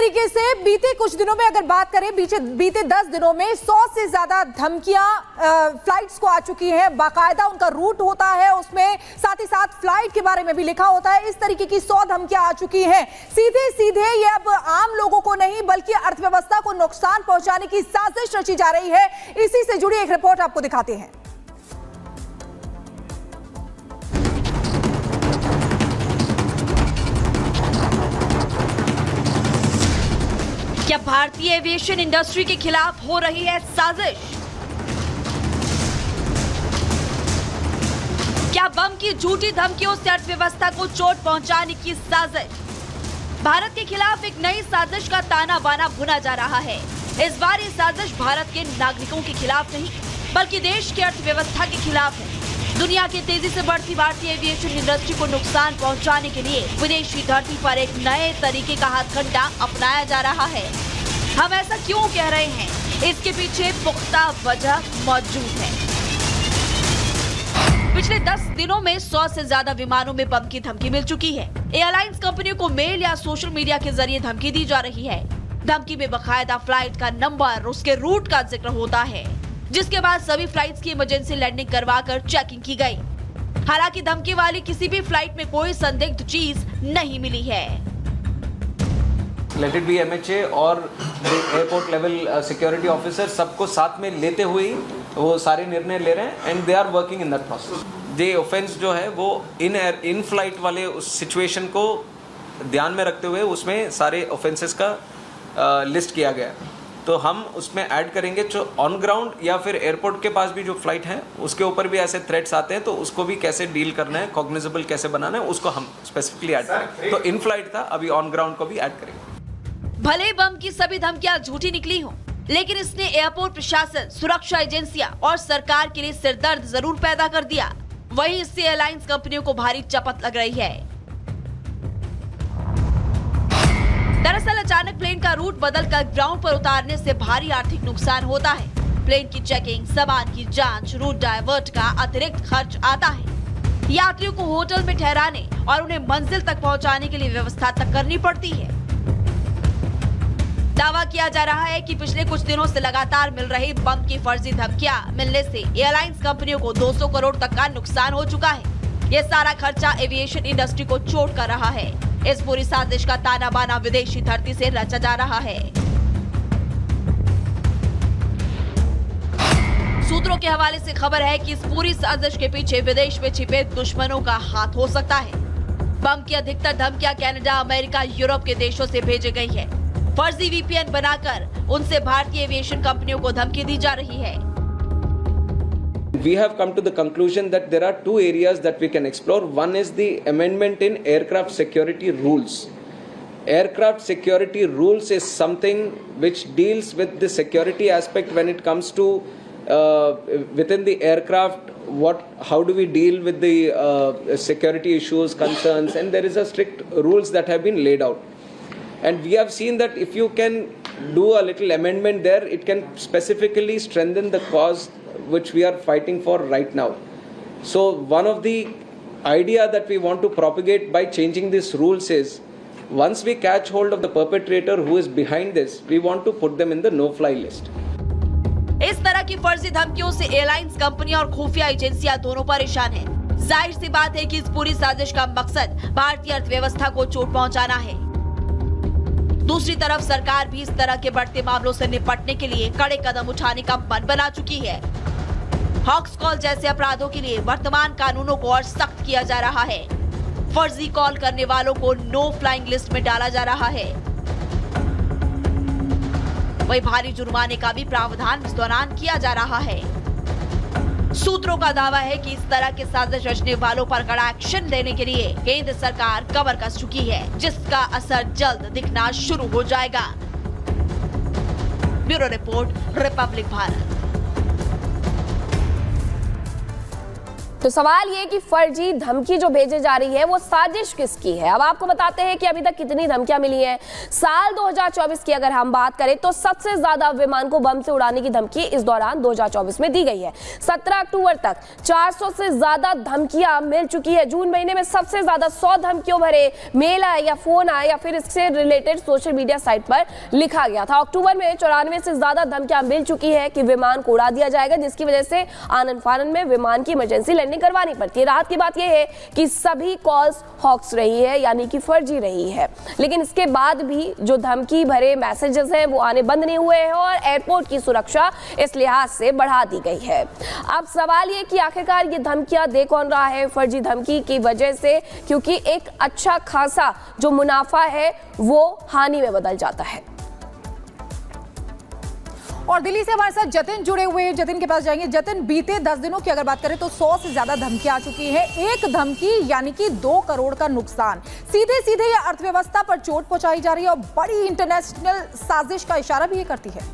तरीके से बीते कुछ दिनों में अगर बात करें, बीते 10 दिनों में 100 से ज्यादा धमकियां फ्लाइट्स को आ चुकी हैं। बाकायदा उनका रूट होता है, उसमें साथ ही साथ फ्लाइट के बारे में भी लिखा होता है। इस तरीके की 100 धमकियां आ चुकी हैं। सीधे सीधे ये अब आम लोगों को नहीं बल्कि अर्थव्यवस्था को नुकसान पहुंचाने की साजिश रची जा रही है। इसी से जुड़ी एक रिपोर्ट आपको दिखाते हैं। क्या भारतीय एविएशन इंडस्ट्री के खिलाफ हो रही है साजिश? क्या बम की झूठी धमकियों से अर्थव्यवस्था को चोट पहुंचाने की साजिश? भारत के खिलाफ एक नई साजिश का ताना बाना बुना जा रहा है। इस बार ये साजिश भारत के नागरिकों के खिलाफ नहीं बल्कि देश की अर्थव्यवस्था के खिलाफ है। दुनिया की तेजी से बढ़ती भारतीय एविएशन इंडस्ट्री को नुकसान पहुंचाने के लिए विदेशी धरती पर एक नए तरीके का हथकंडा अपनाया जा रहा है। हम ऐसा क्यों कह रहे हैं? इसके पीछे पुख्ता वजह मौजूद है। पिछले 10 दिनों में 100 से ज्यादा विमानों में बम की धमकी मिल चुकी है। एयरलाइंस कंपनियों को मेल या सोशल मीडिया के जरिए धमकी दी जा रही है। धमकी में बकायदा फ्लाइट का नंबर, उसके रूट का जिक्र होता है, जिसके बाद सभी फ्लाइट्स की इमरजेंसी लैंडिंग करवाकर चेकिंग की गई। हालांकि धमकी वाली किसी भी फ्लाइट में कोई संदिग्ध चीज नहीं मिली है। लेट इट बी MHA और एयरपोर्ट लेवल सिक्योरिटी ऑफिसर सबको साथ में लेते हुए वो सारे निर्णय ले रहे हैं and they are working in that process. ये ऑफेंस जो है वो इन फ्लाइट वाले उस सिचुएशन को ध्यान में रखते हुए उसमें सारे ऑफेंसेस का लिस्ट किया गया है। तो हम उसमें ऐड करेंगे जो ऑन ग्राउंड या फिर एयरपोर्ट के पास भी जो फ्लाइट है उसके ऊपर भी ऐसे थ्रेट्स आते हैं, तो उसको भी कैसे डील करना है, कॉग्निजेबल कैसे बनाना है, उसको हम स्पेसिफिकली ऐड करेंगे। तो इन फ्लाइट था, अभी ऑन ग्राउंड को भी ऐड करेंगे। भले बम की सभी धमकियां झूठी निकली हों, लेकिन इसने एयरपोर्ट प्रशासन, सुरक्षा एजेंसियां और सरकार के लिए सिरदर्द जरूर पैदा कर दिया। वहीं इससे एयरलाइंस कंपनियों को भारी चपत लग रही है। दरअसल अचानक प्लेन का रूट बदलकर ग्राउंड पर उतारने से भारी आर्थिक नुकसान होता है। प्लेन की चेकिंग, सामान की जांच, रूट डायवर्ट का अतिरिक्त खर्च आता है। यात्रियों को होटल में ठहराने और उन्हें मंजिल तक पहुंचाने के लिए व्यवस्था तक करनी पड़ती है। दावा किया जा रहा है कि पिछले कुछ दिनों से लगातार मिल रही बम की फर्जी धमकियां मिलने से एयरलाइंस कंपनियों को 200 करोड़ तक का नुकसान हो चुका है। ये सारा खर्चा एविएशन इंडस्ट्री को चोट कर रहा है। इस पूरी साजिश का ताना बाना विदेशी धरती से रचा जा रहा है। सूत्रों के हवाले से खबर है कि इस पूरी साजिश के पीछे विदेश में छिपे दुश्मनों का हाथ हो सकता है। बम की अधिकतर धमकियां कनाडा, अमेरिका, यूरोप के देशों से भेजी गई है। फर्जी VPN बनाकर उनसे भारतीय एविएशन कंपनियों को धमकी दी जा रही है। We have come to the conclusion that there are two areas that we can explore. One is the amendment in aircraft security rules. Aircraft security rules is something which deals with the security aspect when it comes to within the aircraft. How do we deal with the security issues, concerns, and there is a strict rules that have been laid out. And we have seen that if you can do a little amendment there, it can specifically strengthen the cause which we are fighting for right now. So one of the idea that we want to propagate by changing these rules is, once we catch hold of the perpetrator who is behind this, we want to put them in the no-fly list. इस तरह की फर्जी धमकियों से airlines कंपनियां और खुफिया एजेंसियां दोनों परेशान हैं। जाहिर सी बात है कि इस पूरी साजिश का मकसद भारतीय अर्थव्यवस्था को चोट पहुंचाना है। दूसरी तरफ सरकार भी इस तरह के बढ़ते मामलों से निपटने के लिए कड़े कदम उठाने का मन बना चुकी है। हॉक्स कॉल जैसे अपराधों के लिए वर्तमान कानूनों को और सख्त किया जा रहा है। फर्जी कॉल करने वालों को नो फ्लाइंग लिस्ट में डाला जा रहा है। वहीं भारी जुर्माने का भी प्रावधान इस दौरान किया जा रहा है। सूत्रों का दावा है कि इस तरह के साजिश रचने वालों पर कड़ा एक्शन लेने के लिए केंद्र सरकार कमर कस चुकी है, जिसका असर जल्द दिखना शुरू हो जाएगा। Bureau report, Republic Bharat. तो सवाल ये कि फर्जी धमकी जो भेजी जा रही है वो साजिश किसकी है। अब आपको बताते हैं कि अभी तक कितनी धमकियां मिली हैं। साल 2024 की अगर हम बात करें तो सबसे ज्यादा विमान को बम से उड़ाने की धमकी इस दौरान 2024 में दी गई है। 17 अक्टूबर तक 400 से ज्यादा धमकियां मिल चुकी है। जून महीने में सबसे ज्यादा 100 धमकियों भरे मेल आए या फोन आए या फिर इससे रिलेटेड सोशल मीडिया साइट पर लिखा गया था। अक्टूबर में 94 से ज्यादा धमकियां मिल चुकी है कि विमान को उड़ा दिया जाएगा, जिसकी वजह से आनन फानन में विमान की इमरजेंसी लैंडिंग करवानी पड़ती है। राहत की बात यह है कि सभी कॉल्स हॉक्स रही है, यानी कि फर्जी रही है, लेकिन इसके बाद भी जो धमकी भरे मैसेजेस हैं वो आने बंद नहीं हुए हैं और एयरपोर्ट की सुरक्षा इस लिहाज से बढ़ा दी गई है। अब सवाल ये कि आखिरकार ये धमकियां दे कौन रहा है फर्जी धमकी की वजह से, क्योंकि एक अच्छा खासा जो मुनाफा है वो हानि में बदल जाता है। और दिल्ली से हमारे साथ जतिन जुड़े हुए हैं, जतिन के पास जाएंगे। जतिन, बीते 10 दिनों की अगर बात करें तो 100 से ज्यादा धमकियां आ चुकी है। एक धमकी यानी कि 2 करोड़ का नुकसान, सीधे सीधे ये अर्थव्यवस्था पर चोट पहुंचाई जा रही है और बड़ी इंटरनेशनल साजिश का इशारा भी ये करती है।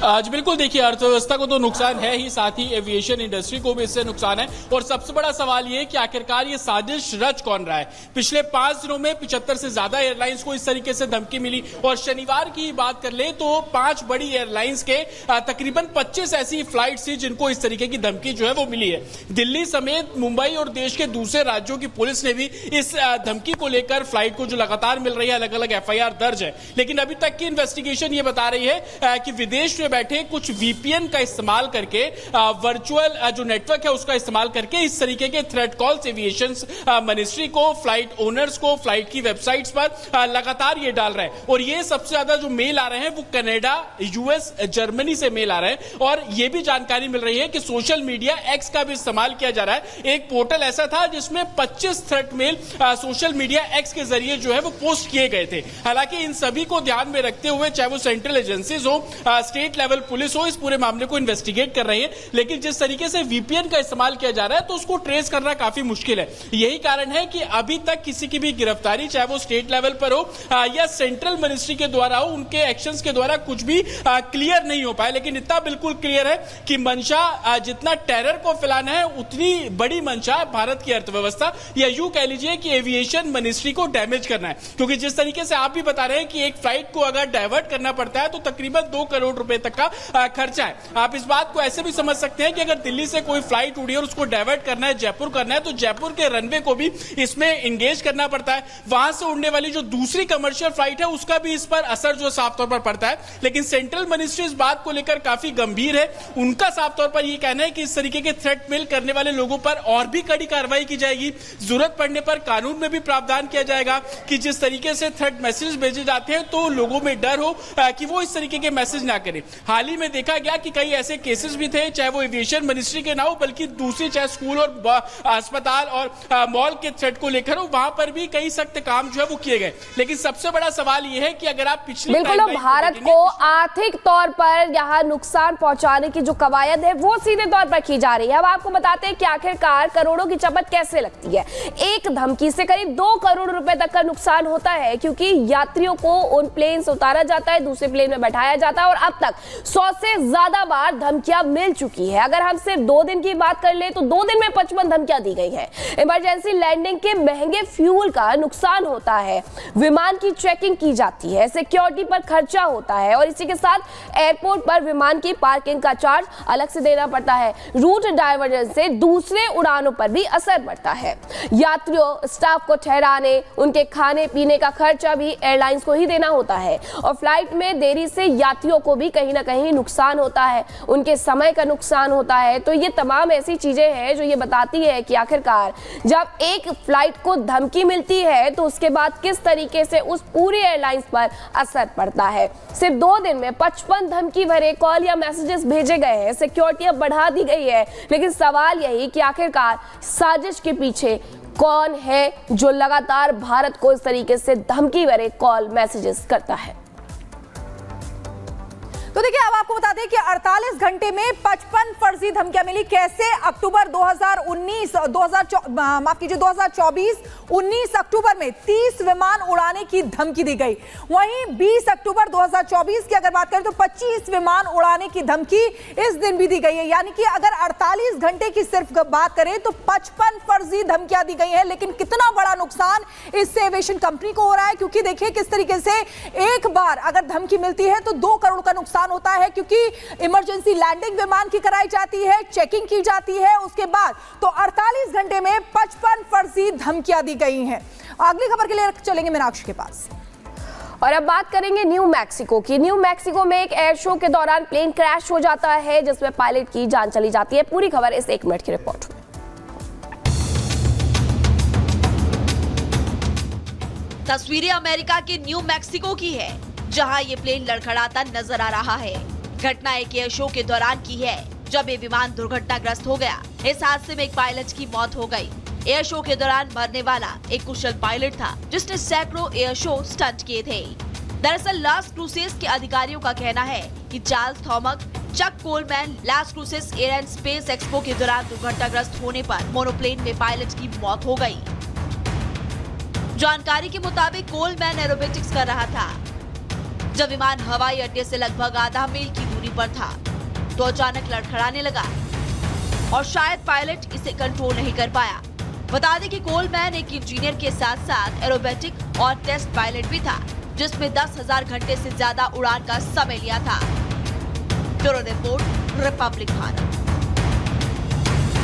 आज बिल्कुल देखिए, अर्थव्यवस्था को तो नुकसान है ही, साथ ही एविएशन इंडस्ट्री को भी इससे नुकसान है। और सबसे बड़ा सवाल ये है कि आखिरकार ये साजिश रच कौन रहा है। पिछले 5 दिनों में 75 से ज्यादा एयरलाइंस को इस तरीके से धमकी मिली और शनिवार की बात कर ले तो 5 बड़ी एयरलाइंस के तकरीबन 25 ऐसी फ्लाइट थी जिनको इस तरीके की धमकी जो है वो मिली है। दिल्ली समेत मुंबई और देश के दूसरे राज्यों की पुलिस ने भी इस धमकी को लेकर फ्लाइट को जो लगातार मिल रही है अलग अलग FIR दर्ज है। लेकिन अभी तक की इन्वेस्टिगेशन ये बता रही है कि विदेश में बैठे कुछ VPN का इस्तेमाल करके वर्चुअल जो नेटवर्क है उसका इस्तेमाल करके इस तरीके के थ्रेट कॉल्स एविएशन मिनिस्ट्री को, फ्लाइट ओनर्स को, फ्लाइट की वेबसाइट्स पर लगातार ये डाल रहे हैं। और ये सबसे ज्यादा जो मेल आ रहे हैं वो कनाडा, US, जर्मनी से मेल आ रहे हैं। और ये भी जानकारी मिल रही है कि सोशल मीडिया X का भी इस्तेमाल किया जा रहा है। एक पोर्टल ऐसा था जिसमें 25 threat mail social media X के जरिए जो है वो पोस्ट किए गए थे। हालांकि इन सभी को ध्यान में रखते हुए चाहे वो सेंट्रल एजेंसीज हो, स्टेट लेवल पुलिस हो, इस पूरे मामले को इन्वेस्टिगेट कर रही है। लेकिन जिस तरीके से VPN का इस्तेमाल किया जा रहा है तो उसको ट्रेस करना काफी मुश्किल है। यही कारण है कि अभी तक किसी की भी गिरफ्तारी चाहे वो स्टेट लेवल पर हो या सेंट्रल मिनिस्ट्री के द्वारा हो, उनके एक्शंस के द्वारा कुछ भी क्लियर नहीं हो पाए। लेकिन इतना बिल्कुल क्लियर है कि मंशा जितना टेरर को फैलाना है उतनी बड़ी मंशा भारत की अर्थव्यवस्था या यूं कह लीजिए कि एविएशन मिनिस्ट्री को डैमेज करना है। क्योंकि जिस तरीके से आप भी बता रहे हैं कि एक फ्लाइट को अगर डाइवर्ट करना पड़ता है तो तकरीबन 2 करोड़ रुपए तक का खर्चा है। आप इस बात को ऐसे भी समझ सकते हैं कि अगर दिल्ली से कोई फ्लाइट उड़ी और उसको डाइवर्ट करना है, जयपुर करना है, तो जयपुर के रनवे को भी इसमें एंगेज करना पड़ता है। वहां से उड़ने वाली जो दूसरी कमर्शियल फ्लाइट है उसका भी इस पर असर जो साफ तौर पर पड़ता है। लेकिन सेंट्रल मिनिस्ट्री इस बात को लेकर काफी गंभीर है। उनका साफ तौर पर यह कहना है कि इस तरीके के थ्रेट मेल करने वाले लोगों पर और भी कड़ी कार्रवाई की जाएगी। जरूरत पड़ने पर कानून में भी प्रावधान किया जाएगा कि जिस तरीके से थ्रेट मैसेज भेजे जाते हैं तो लोगों में डर हो कि वो इस तरीके के मैसेज ना करें। हाल ही में देखा गया कि कई ऐसे केसेस भी थे, चाहे वो एविएशन मिनिस्ट्री के ना हो बल्कि दूसरी चाहे स्कूल और अस्पताल और मॉल के थ्रेट को लेकर हो, वहां पर भी कई सख्त काम जो है वो किए गए। लेकिन सबसे बड़ा सवाल यह है कि अगर आप पिछले बिल्कुल भारत को आर्थिक तौर पर यहाँ नुकसान पहुंचाने की जो कवायद है वो सीधे तौर पर की जा रही है। अब आपको बताते हैं कि आखिरकार करोड़ों की चपत कैसे लगती है। एक धमकी से करीब 2 करोड़ रुपए तक का नुकसान होता है, क्योंकि यात्रियों को उन प्लेन से उतारा जाता है, दूसरे प्लेन में बैठाया जाता है और अब तक 100 से ज्यादा बार धमकियां मिल चुकी है। अगर हम सिर्फ 2 दिन की बात कर ले तो 2 दिन में 55 धमकियां दी गई है। इमरजेंसी लैंडिंग के महंगे फ्यूल का नुकसान होता है, विमान की चेकिंग की जाती है, सिक्योरिटी पर खर्चा होता है और इसी के साथ एयरपोर्ट पर विमान की पार्किंग का चार्ज अलग से देना पड़ता है। रूट डाइवर्जन से दूसरे उड़ानों पर भी असर पड़ता है। यात्रियों, स्टाफ को ठहराने, उनके खाने पीने का खर्चा भी एयरलाइंस को ही देना होता है और फ्लाइट में देरी से यात्रियों को भी कहीं ना कहीं नुकसान होता है, उनके समय का नुकसान होता है। तो ये तमाम ऐसी चीजें हैं जो ये बताती है कि आखिरकार जब एक फ्लाइट को धमकी मिलती है तो उसके बाद किस तरीके से उस पूरी एयरलाइंस पर असर पड़ता है। सिर्फ 2 दिन में 55 धमकी भरे कॉल या मैसेजेस भेजे गए हैं, सिक्योरिटी अब बढ़ा दी गई है। लेकिन सवाल यही कि आखिरकार साजिश के पीछे कौन है जो लगातार भारत को इस तरीके से धमकी भरे कॉल मैसेजेस करता है। तो देखिए, अब आपको बता दें कि 48 घंटे में 55 फर्जी धमकियां मिली। कैसे? अक्टूबर 2024, 19 अक्टूबर में 30 विमान उड़ाने की धमकी दी गई। वहीं 20 अक्टूबर 2024 की अगर बात करें तो 25 विमान उड़ाने की धमकी इस दिन भी दी गई है। यानी कि अगर 48 घंटे की सिर्फ बात करें तो 55 फर्जी धमकियां दी गई हैं। लेकिन कितना बड़ा नुकसान इससे एविएशन कंपनी को हो रहा है, क्योंकि देखिए किस तरीके से एक बार अगर धमकी मिलती है तो 2 करोड़ का नुकसान होता है, क्योंकि इमरजेंसी लैंडिंग विमान की कराई जाती है, चेकिंग की जाती है, उसके बाद तो 48 घंटे में 55 फर्जी धमकियां दी गई हैं। अगली खबर के लिए चलेंगे मीनाक्षी के पास। और अब बात करेंगे न्यू मैक्सिको की। न्यू मैक्सिको में एक एयर शो के दौरान प्लेन क्रैश हो जाता है, जिसमें पायलट की जान चली जाती है। पूरी खबर इस 1 मिनट की रिपोर्ट में। तस्वीरें अमेरिका के न्यू मैक्सिको की है, जहां ये प्लेन लड़खड़ाता नजर आ रहा है। घटना एक एयर शो के दौरान की है, जब ये विमान दुर्घटनाग्रस्त हो गया। इस हादसे में एक पायलट की मौत हो गई। एयर शो के दौरान मरने वाला एक कुशल पायलट था, जिसने सैकड़ों एयर शो स्टंट किए थे। दरअसल लास क्रूसेस के अधिकारियों का कहना है कि चार्ल्स थॉमक, Chuck Coleman Las Cruces Air and Space Expo के दौरान दुर्घटनाग्रस्त होने पर मोनोप्लेन में पायलट की मौत हो गई। जानकारी के मुताबिक कोलमैन एरोबेटिक्स कर रहा था। जब विमान हवाई अड्डे से लगभग आधा मील की दूरी पर था तो अचानक लड़खड़ाने लगा और शायद पायलट इसे कंट्रोल नहीं कर पाया। बता दें कि कोलमैन एक इंजीनियर के साथ साथ एरोबेटिक और टेस्ट पायलट भी था, जिसमें 10,000 घंटे से ज्यादा उड़ान का समय लिया था। Bureau report, Republic Bharat.